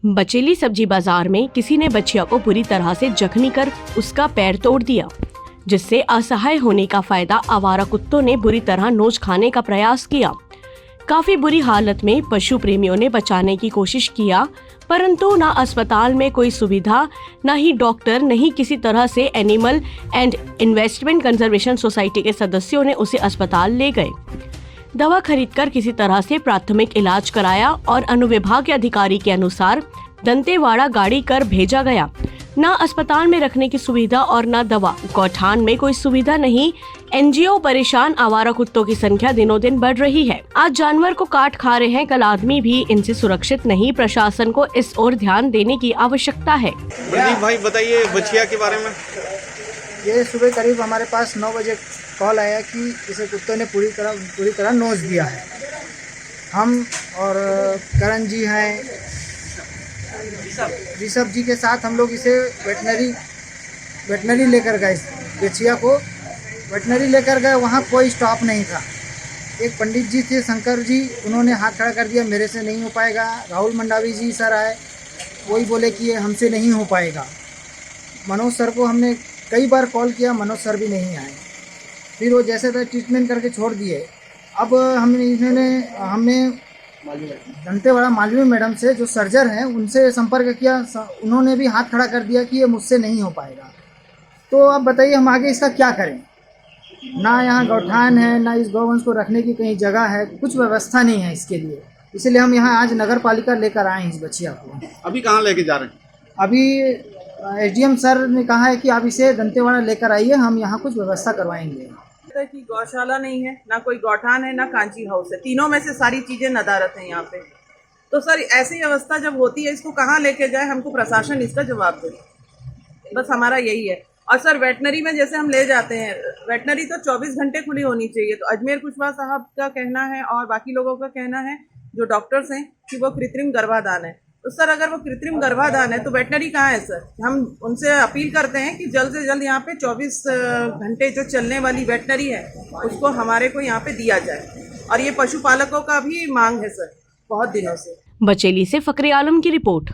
बचेली सब्जी बाजार में किसी ने बच्चिया को बुरी तरह से जख्मी कर उसका पैर तोड़ दिया, जिससे असहाय होने का फायदा आवारा कुत्तों ने बुरी तरह नोच खाने का प्रयास किया। काफी बुरी हालत में पशु प्रेमियों ने बचाने की कोशिश किया, परंतु न अस्पताल में कोई सुविधा, न ही डॉक्टर, न ही किसी तरह से animal and investment conservation society के सदस्यों ने उसे अस्पताल ले गए। दवा खरीदकर किसी तरह से प्राथमिक इलाज कराया और अनुविभाग के अधिकारी के अनुसार दंतेवाड़ा गाड़ी कर भेजा गया। न अस्पताल में रखने की सुविधा और न दवा। गौठान में कोई सुविधा नहीं। एनजीओ परेशान। आवारा कुत्तों की संख्या दिनों दिन बढ़ रही है। आज जानवर को काट खा रहे हैं, कल आदमी भी इनसे सुरक्षित नहीं। प्रशासन को इस ओर ध्यान देने की आवश्यकता है। भाई बताइए बछिया के बारे में। ये सुबह करीब हमारे पास 9 बजे कॉल आया कि इसे कुत्ते ने पूरी तरह नोच दिया है। हम और करण जी हैं, ऋषभ जी के साथ हम लोग इसे वेटनरी लेकर गए। बछिया को वेटनरी लेकर गए, वहाँ कोई स्टॉप नहीं था। एक पंडित जी थे, शंकर जी, उन्होंने हाथ खड़ा कर दिया, मेरे से नहीं हो पाएगा। राहुल मंडावी जी सर आए, वही बोले कि ये हमसे नहीं हो पाएगा। मनोज सर को हमने कई बार कॉल किया, मनोज सर भी नहीं आए। फिर वो जैसे तैसे ट्रीटमेंट करके छोड़ दिए। अब हमने दंतेवाड़ा मालवी मैडम से, जो सर्जर हैं, उनसे संपर्क किया। उन्होंने भी हाथ खड़ा कर दिया कि ये मुझसे नहीं हो पाएगा। तो अब बताइए हम आगे इसका क्या करें। ना यहाँ गौठान है, ना इस गौवंश को रखने की कहीं जगह है, कुछ व्यवस्था नहीं है इसके लिए। इसलिए हम यहाँ आज नगर पालिका लेकर आए हैं इस बछिया को। अभी कहाँ लेके जा रहे हैं? अभी एसडीएम सर ने कहा है कि आप इसे दंतेवाड़ा लेकर आइए, हम यहाँ कुछ व्यवस्था करवाएंगे। कि गौशाला नहीं है, ना कोई गौठान है, ना कांची हाउस है। तीनों में से सारी चीजें नदारत हैं यहाँ पे। तो सर ऐसी अवस्था जब होती है, इसको कहाँ लेके जाए, हमको प्रशासन इसका जवाब दे। बस हमारा यही है। और सर वेटनरी में जैसे हम ले जाते हैं, वेटनरी तो 24 घंटे खुली होनी चाहिए। तो अजमेर कुशवाहा साहब का कहना है और बाकी लोगों का कहना है, जो डॉक्टर्स हैं, कि वो कृत्रिम गर्भाधान है। तो सर अगर वो कृत्रिम गर्भाधान है तो वेटनरी कहाँ है सर? हम उनसे अपील करते हैं कि जल्द से जल्द यहाँ पे 24 घंटे जो चलने वाली वेटनरी है उसको हमारे को यहाँ पे दिया जाए। और ये पशुपालकों का भी मांग है सर, बहुत दिनों से। बचेली से फकरे आलम की रिपोर्ट।